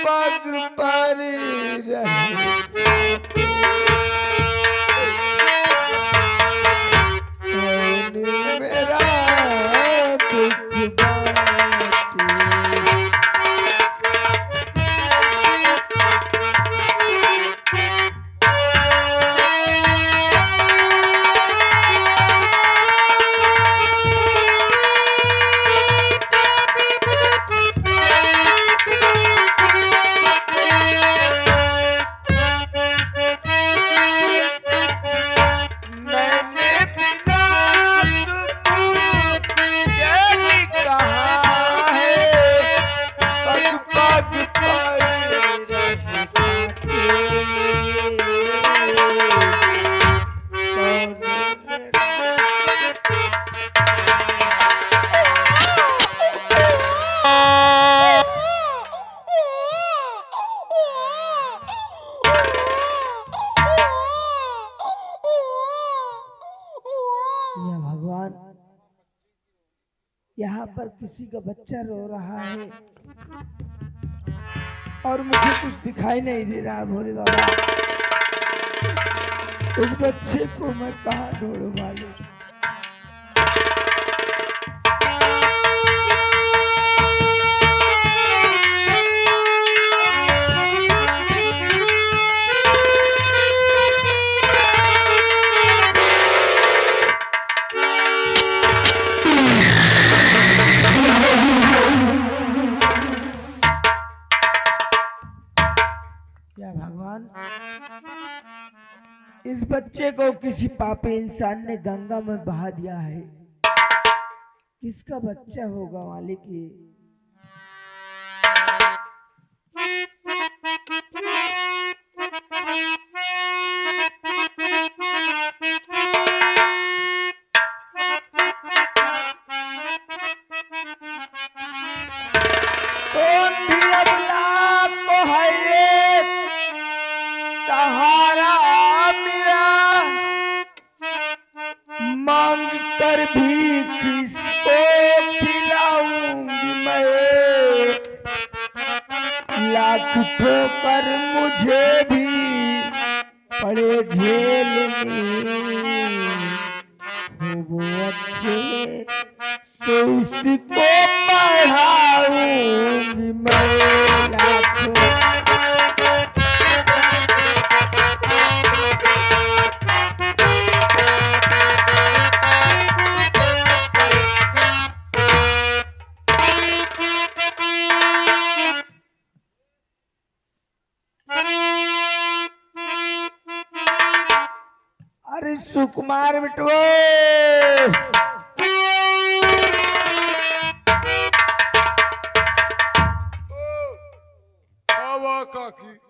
पग पर रहे मेरा दुख यहाँ पर किसी का बच्चा रो रहा है और मुझे कुछ दिखाई नहीं दे रहा। भोले बाबा उस बच्चे को मैं कहाँ ढूंढूं मालूम। इस बच्चे को किसी पापी इंसान ने गंगा में बहा दिया है। किसका बच्चा होगा मालिक ये? सहारा मांग कर भी किसको खिलाऊंगी मैं। लाख ठोकर मुझे भी पड़े झेलने हो वो अच्छे से इसको पढ़ाऊंगी मैं। लाखों सुकुमार बिटवो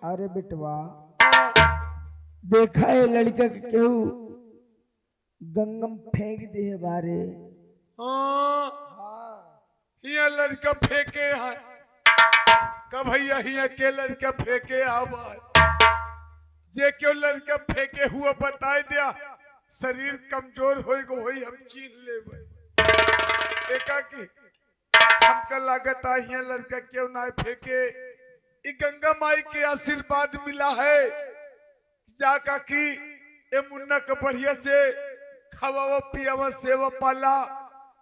अरे बिटवा देखा है लड़का के केहू गंगम फेंक दे है बारे। हाँ लड़का फेंके है कब भैया हिया के लड़का फेंके आवा जे क्यों लड़का फेंके हुआ बताए दिया। शरीर कमजोर होई हम चीन ले एकाकी हमका लागत है लड़का क्यों ना फेंके। गंगा माई के आशीर्वाद मिला है जाका की ए मुन्ना का बढ़िया से खावा पियावा सेवा पाला।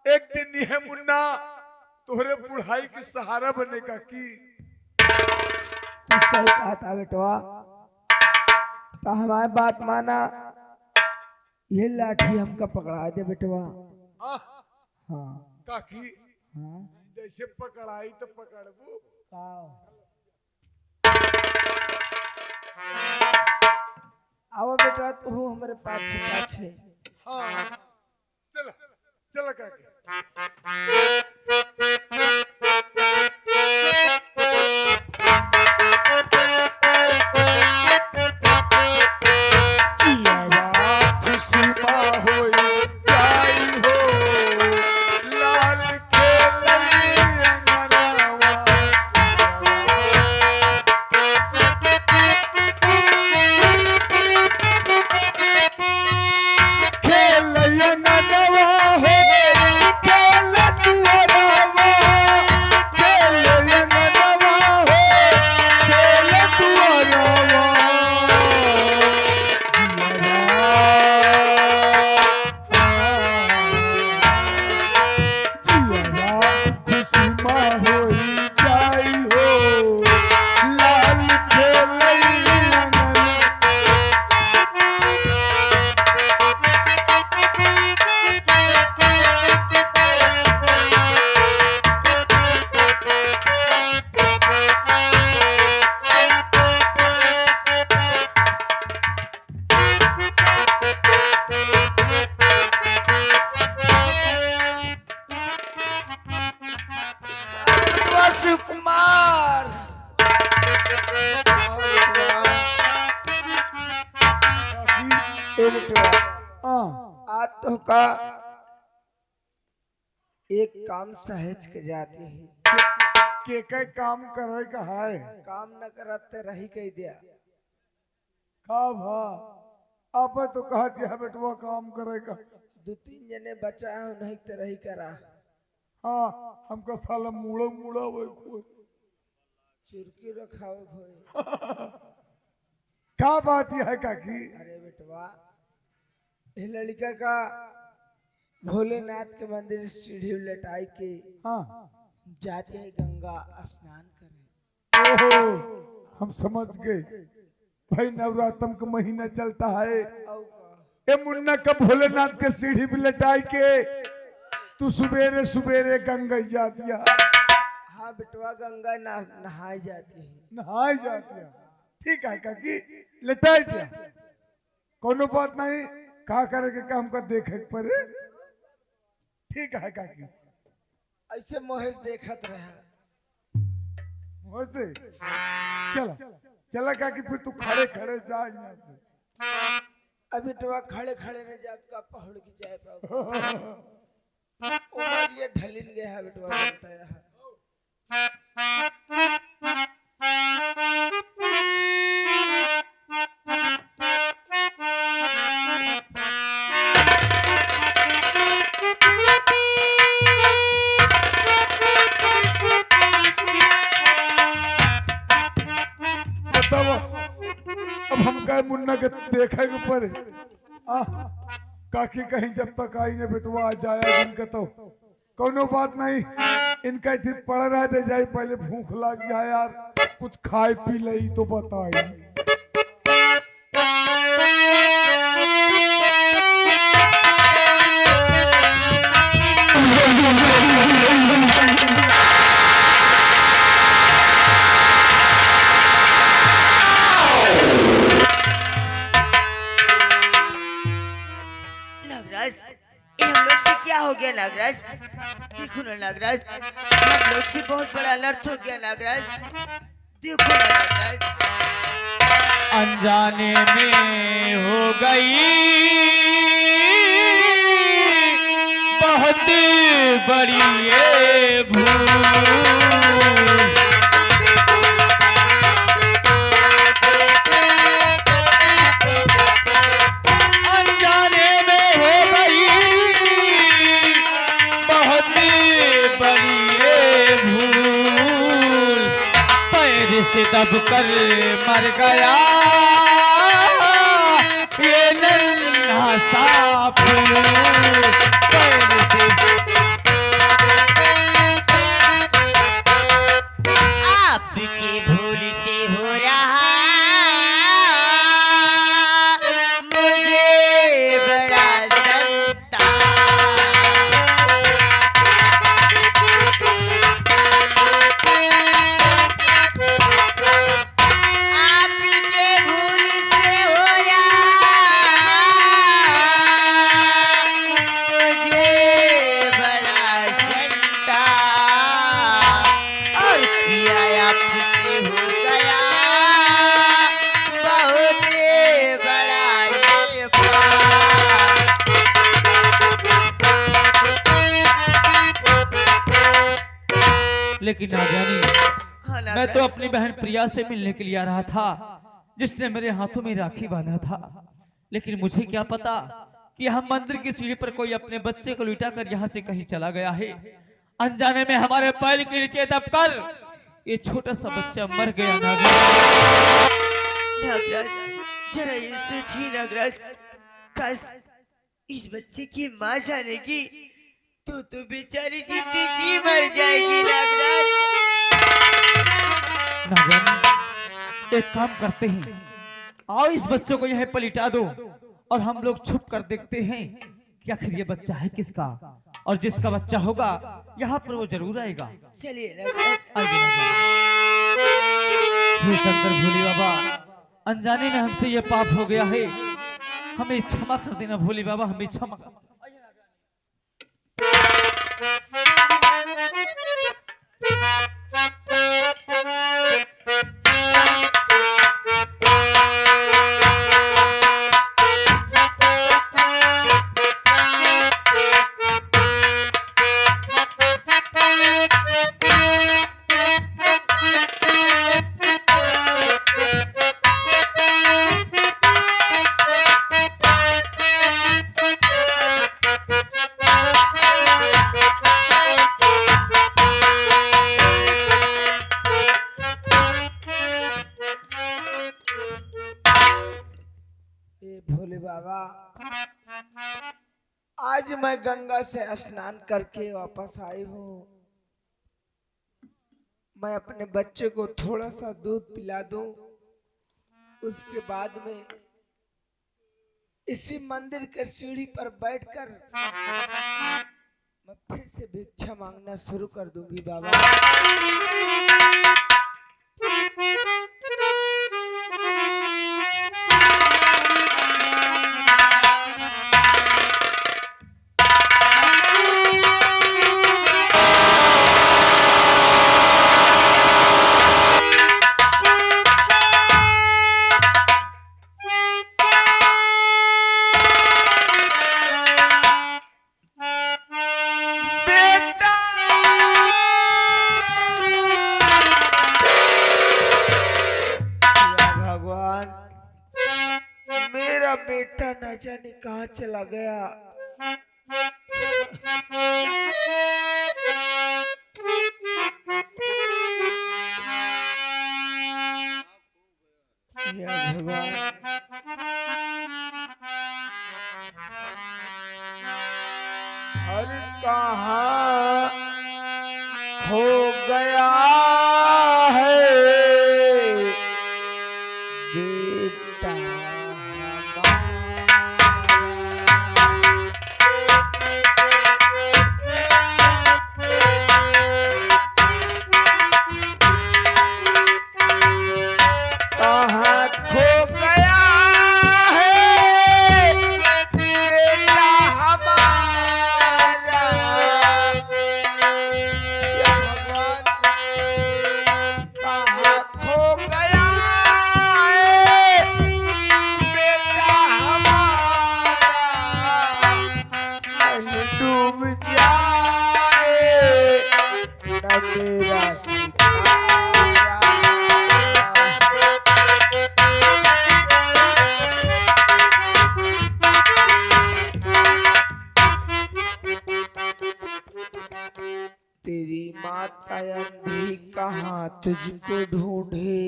एक दिन यह मुन्ना तोहरे बुढ़ाई के सहारा बनेगा की। सही कहा था बेटवा तो हमारी बात माना। ये लाठी हमका पकड़ा दे बेटवा। हाँ काकी हाँ जैसे पकड़ाई तो पकड़बू आओ बेटा तू हमारे पाछे पाछे। हाँ चला चला काकी। आओ बेटवा। ए बेटवा, हाँ आज तो का एक काम सहज के जाती है। के काम करे का है काम न करते रही कह दिया। का भा आप तो कहा दिया बेटवा काम करे का। 2-3 जने बचा है नहीं तो रही करा। हाँ हमका साला मुड़ा मुड़ा वो चुरकी रखावे खोए। क्या बात यह है काकी। अरे बेटवा, ये लड़का का भोलेनाथ के मंदिर सीढ़ी लटाई के हाँ जाते है गंगा स्नान करे। ओहो हम समझ गए भाई नवरात्रम का महीना चलता है। औ का ए मुन्ना का भोलेनाथ के सीढ़ी भी लटाई के तू सवेरे सवेरे गंगा जा दिया। हाँ बेटवा, गंगा नहाई जाती है। नहाए जा दिया ठीक है काकी लटाई दिया। कोनो बात नहीं का करे के काम का देखे के पड़े। ठीक है काकी ऐसे मोहेश देखत रहा। हो से चला चला काकी फिर तू खड़े खड़े जा यहाँ से। अभी बेटवा खड़े खड़े न जात का पहाड़ की जाए पाओ। उमर ये ढलिन गया है बेटवा, बनता है। बताओ अब हम का मुन्ना के देखे के पड़े। काकी कहीं जब तक आई ने बेटवा आ जाया इनका तो कोनो बात नहीं। इनका ठीक पड़ रहा है जाए पहले भूख लग जाए यार कुछ खाए पी ले तो बताई। नागराज, ये हम लोग से क्या हो गया नागराज? देखो ना नागराज, हम लोग से बहुत बड़ा अनर्थ हो गया नागराज। देखो ना नागराज, अनजाने में हो गई बहुत बड़ी ये भूल। से दब कर मर गया ये नन्हा सा फूल। पैर से आपकी भूल से हो रहा मुझे बड़ा संताप। लेकिन नागरानी, मैं तो अपनी बहन प्रिया से मिलने के लिए आ रहा था जिसने मेरे हाथों में राखी बांधा था। लेकिन मुझे क्या पता कि हम मंदिर की सीढ़ी पर कोई अपने बच्चे को लुटा कर यहाँ से कहीं चला गया है। अनजाने में हमारे पैर के नीचे दबकर ये छोटा सा बच्चा मर गया। नागराज, जरा ये सोचिए नागराज, काश इस बच्चे की माँ जानेगी तो बेचारी जितनी जी मर जाएगी नागराज। नागरानी, एक काम करते हैं, आओ इस बच्चे को यहाँ पलिटा दो और हम लोग छुप कर देखते हैं कि आखिर ये बच्चा है किसका, और जिसका बच्चा होगा यहाँ पर वो जरूर आएगा। चलिए नागराज। आइए नागरानी। हे शंकर भोले बाबा, अनजाने में हमसे ये पाप हो गया है, हमें क्षमा कर देना भोले बाबा, हमें क्षमा कर। बाबा, आज मैं गंगा से स्नान करके वापस आई हूँ। मैं अपने बच्चे को थोड़ा सा दूध पिला दूं, उसके बाद में इसी मंदिर के सीढ़ी पर बैठकर मैं फिर से भिक्षा मांगना शुरू कर दूंगी बाबा। मेरा बेटा न जाने कहाँ चला गया। या भगवान, अरे कहाँ खो गया है बेटा तेरी माता अंधी कहाँ तुझको ढूंढे,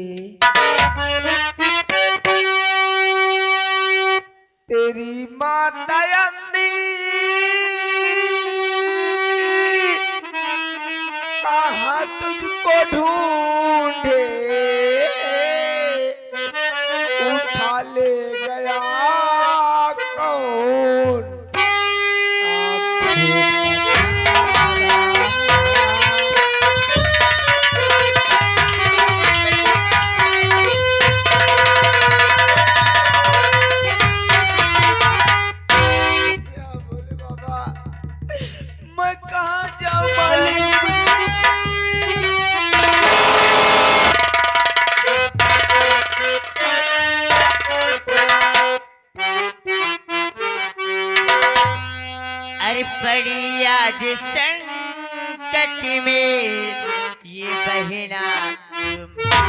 तेरी माता अंधी कहाँ तुझको ढूंढे, उठा ले गया कौन पड़ी आज संकट में ये बहना तुम्हारी।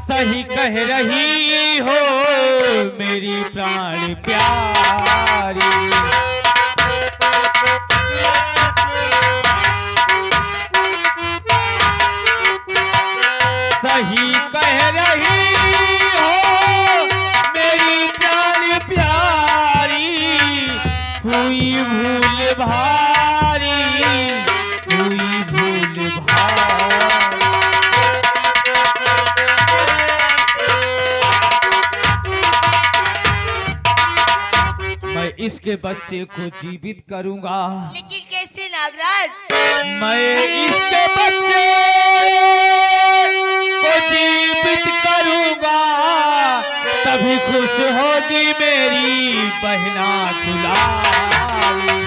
सही कह रही हो मेरी प्राण प्यारी, सही कह रही हो मेरी प्राण प्यारी, हुई भूल भारी, हुई भूल भारी। मैं इसके बच्चे को जीवित करूंगा। लेकिन कैसे नागराज? मैं इसके बच्चे को जीवित करूंगा, तभी खुश होगी मेरी बहना दुलारी।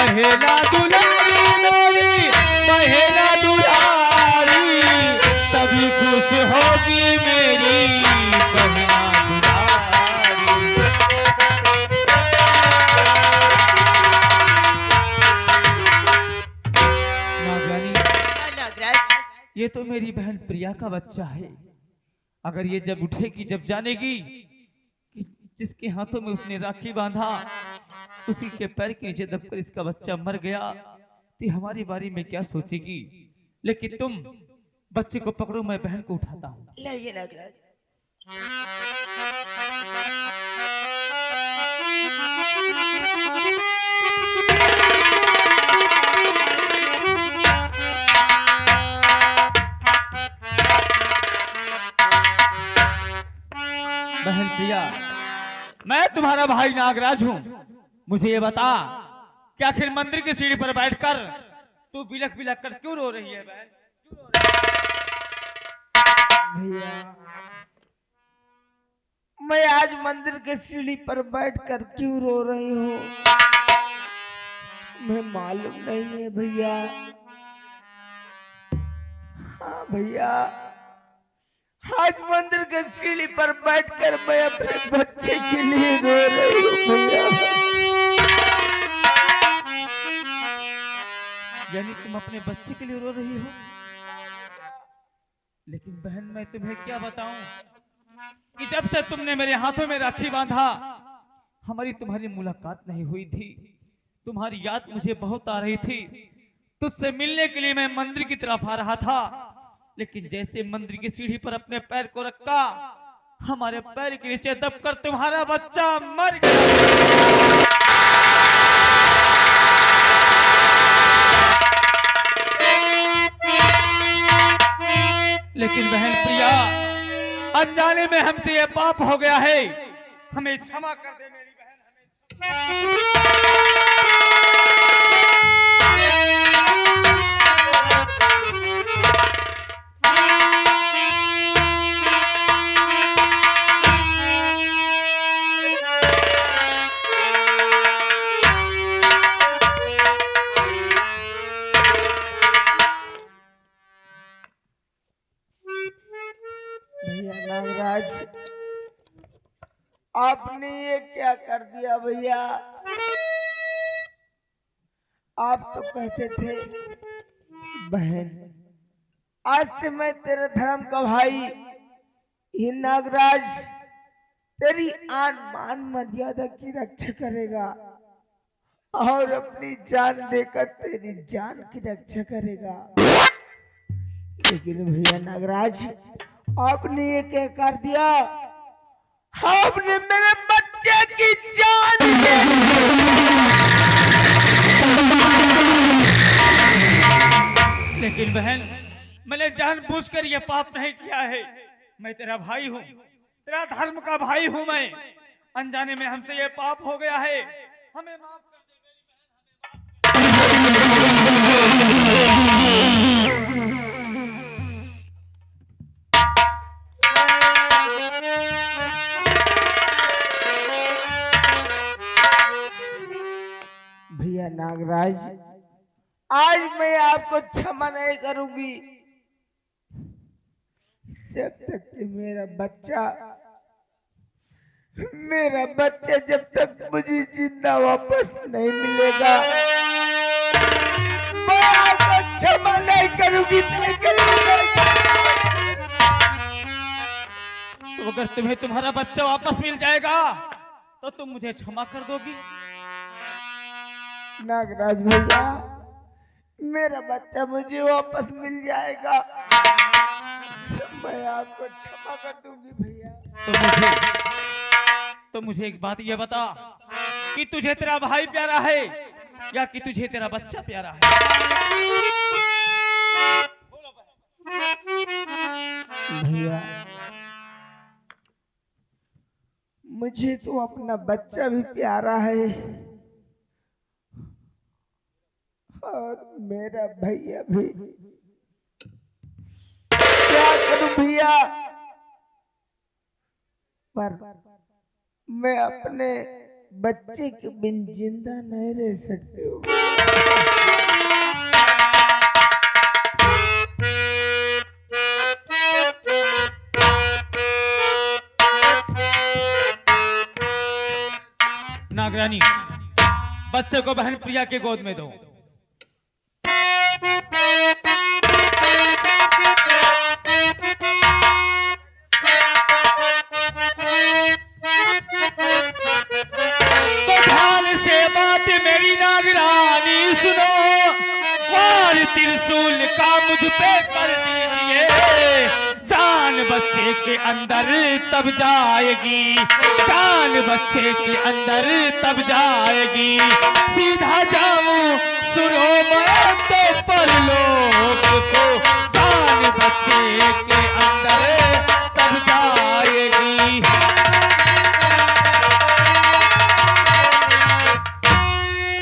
बहेना दुलारी मेरी बहेना दुलारी, तभी खुश होगी मेरी बहेना दुलारी। नागरानी, नागराज, ये तो मेरी बहन प्रिया का बच्चा है। अगर ये जब उठेगी, जब जानेगी कि जिसके हाथों में उसने राखी बांधा उसी के पैर के नीचे दबकर इसका बच्चा मर गया, तो हमारी बारी में क्या सोचेगी। लेकिन तुम बच्चे को पकड़ो, मैं बहन को उठाता हूँ। लाइए नागराज। बहन प्रिया, मैं तुम्हारा भाई नागराज हूँ। मुझे ये बता कि आखिर मंदिर की सीढ़ी पर बैठकर तू बिलख बिलख कर क्यों रो रही है बहन? क्यों रो रही है? भैया, मैं आज मंदिर के सीढ़ी पर बैठकर क्यों रो रही हूँ मैं मालूम नहीं है भैया। हाँ भैया, आज मंदिर के सीढ़ी पर बैठकर मैं अपने बच्चे के लिए रो रही हूँ भैया। यानी तुम अपने बच्चे के लिए रो रही हो? लेकिन बहन, मैं तुम्हें क्या बताऊं कि जब से तुमने मेरे हाथों में राखी बांधा, हमारी तुम्हारी मुलाकात नहीं हुई थी। तुम्हारी याद मुझे बहुत आ रही थी। तुझसे मिलने के लिए मैं मंदिर की तरफ आ रहा था, लेकिन जैसे मंदिर की सीढ़ी पर अपने पैर को रखा, हमारे पैर के नीचे दबकर तुम्हारा बच्चा मर गया। लेकिन बहन प्रिया, अनजाने में हमसे यह पाप हो गया है, हमें क्षमा कर दे मेरी बहन। भैया नागराज, आपने ये क्या कर दिया भैया। आप तो कहते थे बहन, आज से मैं तेरे धर्म का भाई। ये नागराज तेरी आन मान मर्यादा की रक्षा करेगा और अपनी जान देकर तेरी जान की रक्षा करेगा। लेकिन भैया नागराज, आपने ये क्या कर दिया। आपने मेरे बच्चे की जान लेकिन बहन, मैंने जानबूझकर यह पाप नहीं किया है। मैं तेरा भाई हूँ, तेरा धर्म का भाई हूँ मैं। अनजाने में हमसे यह पाप हो गया है, हमें माफ कर दे भैया नागराज, आज मैं आपको क्षमा नहीं करूंगी जब तक कि मेरा बच्चा जब तक मुझे जिंदा वापस नहीं मिलेगा, मैं आपको क्षमा नहीं करूंगी। तो अगर तुम्हें तुम्हारा बच्चा वापस मिल जाएगा तो तुम मुझे क्षमा कर दोगी? नागराज भैया, मेरा बच्चा मुझे वापस मिल जाएगा, मैं आपको क्षमा कर दूंगी भैया। तो मुझे एक बात ये बता कि तुझे तेरा भाई प्यारा है या कि तुझे तेरा बच्चा प्यारा है? भैया, मुझे तो अपना बच्चा भी प्यारा है और मेरा भैया भी। क्या करूं भैया, पर मैं अपने बच्चे के बिन जिंदा नहीं रह सकती हूँ। नागरानी, बच्चे को बहन प्रिया के गोद में दो। तो ध्यान से बात मेरी नागरानी सुनो, और त्रिशूल का मुझ पे कर दीजिए। जान बच्चे के अंदर तब जाएगी, जान बच्चे के अंदर तब जाएगी। सीधा जाऊं सुनो मैं तो परलोक को, जान बच्चे के अंदर तब जाएगी।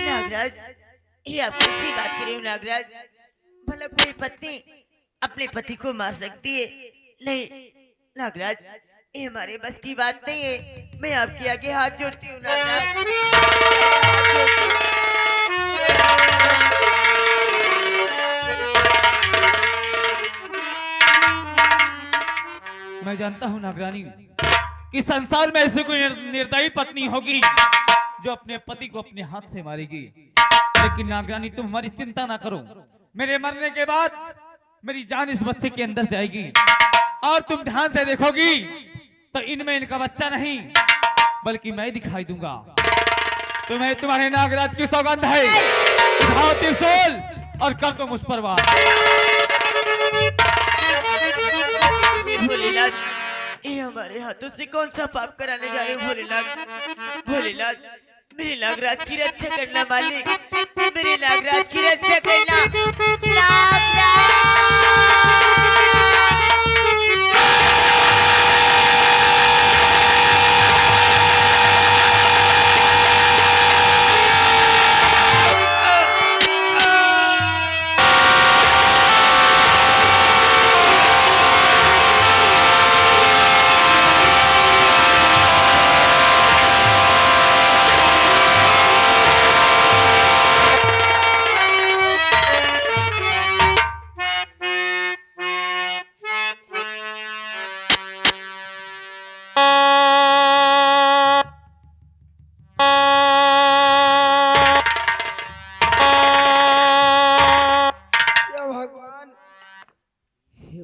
नागराज, ये आप कैसी बात कर रहे हो नागराज? भला कोई पत्नी अपने पति को मार सकती है? नहीं नागराज, ये हमारे बस की बात नहीं है। मैं आपके आगे हाथ जोड़ती हूँ नागराज, हाथ जोड़ती हूँ। मैं जानता हूँ नागरानी कि संसार में ऐसी कोई निर्दयी पत्नी होगी जो अपने पति को अपने हाथ से मारेगी। लेकिन नागरानी, तुम हमारी चिंता ना करो। मेरे मरने के बाद मेरी जान इस बच्चे के अंदर जाएगी, और तुम ध्यान से देखोगी तो इनमें इनका बच्चा नहीं बल्कि मैं दिखाई दूंगा। तुम्हें तुम्हारे नागराज की सौगंध है। उठाओ त्रिशूल और कर दो मुझ पर वार। भोलेनाथ, ये हमारे हाथों से कौन सा पाप कराने जा रहे हो भोलेनाथ? भोलेनाथ, मेरे नागराज की रक्षा करना मालिक, मेरे नागराज की रक्षा करना। नागराज!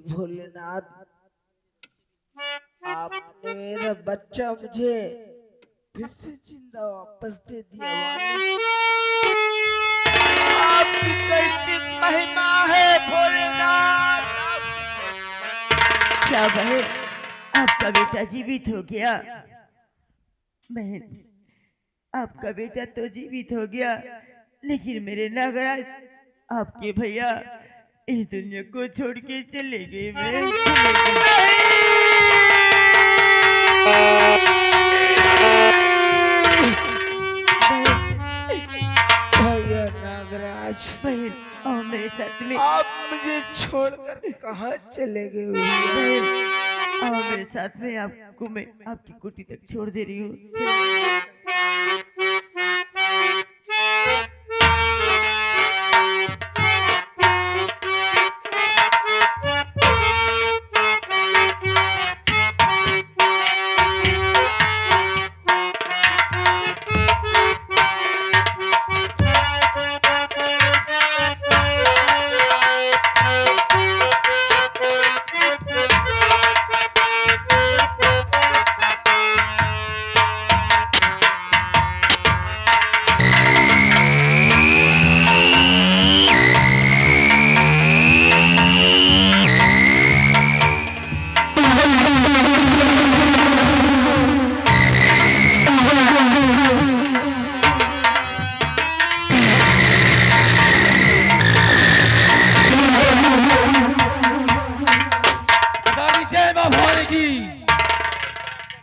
भोलेनाथ, आपने मेरा बच्चा मुझे फिर से जिंदा वापस दे दिया। आपकी कैसी महिमा है भोलेनाथ? क्या बहन, आपका बेटा जीवित हो गया? बहन, आपका बेटा तो जीवित हो गया, लेकिन मेरे नागराज, आपके भैया इस दुनिया को छोड़ के चले गए। भैया नागराज, बहन आओ मेरे साथ में। आप मुझे छोड़कर कहाँ चले गए? बहन आओ मेरे साथ में, आपको मैं आपकी कुटी तक छोड़ दे रही हूँ।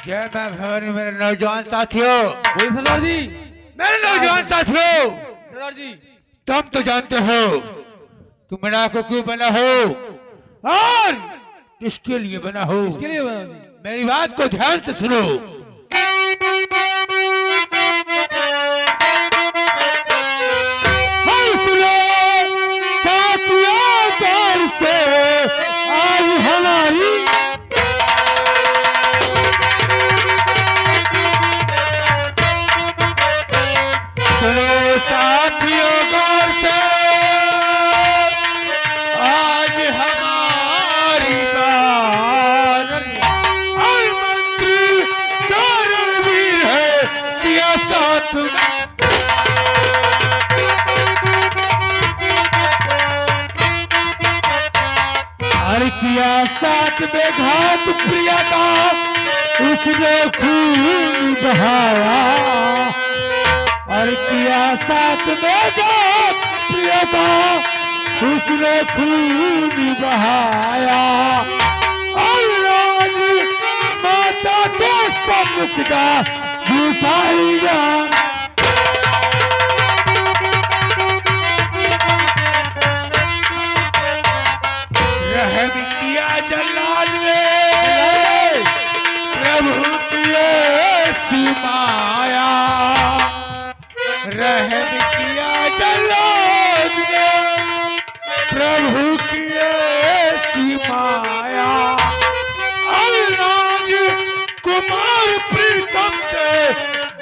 जय मैं भवन मेरे नौजवान साथियों, बोलिए सरदार जी। मेरे नौजवान साथियों, सरदार जी, तुम तो जानते हो तुम बना को क्यों बना हो और किसके लिए बना हो। इसके लिए बना जी। मेरी बात को ध्यान से सुनो। किया साथ हर किया साथ में घात प्रिया का उसने खून बहाया हर किया साथ में घात प्रिया का उसने खून बहाया और आज माता के सम्मुख का झूठाइया रहम किया जल्लाद ने प्रभु की ऐसी माया रहम किया जल्लाद ने प्रभु की ऐसी माया और राज कुमार प्रीतम से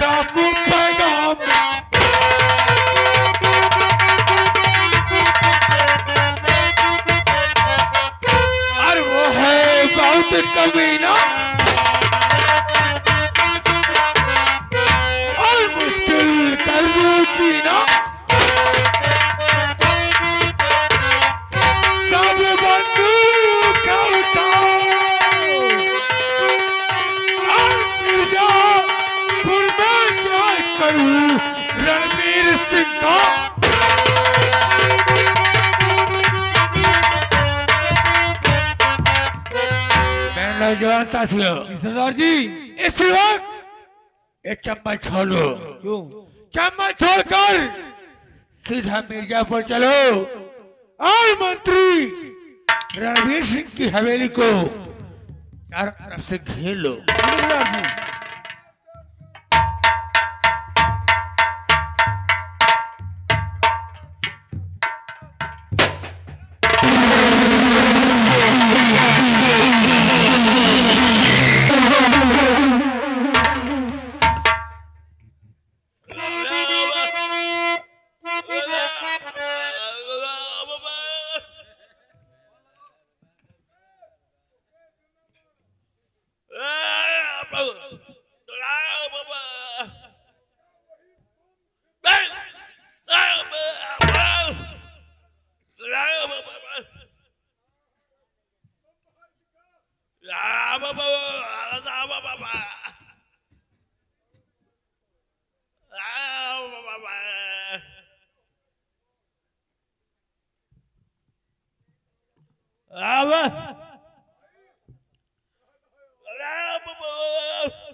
डाकू पैगाम और वो है बहुत कमीना और मुश्किल कर दू जीना सब बंदूक उठाओ और मिर्जापुर में जाए करूं रणवीर सिंह का नौजवान साथियों सरदार जी इस वक्त एक चम्मच छोड़ो क्यों चम्मच छोड़कर सीधा मिर्जापुर चलो और मंत्री रणवीर सिंह की हवेली को चारों तरफ से घेर लो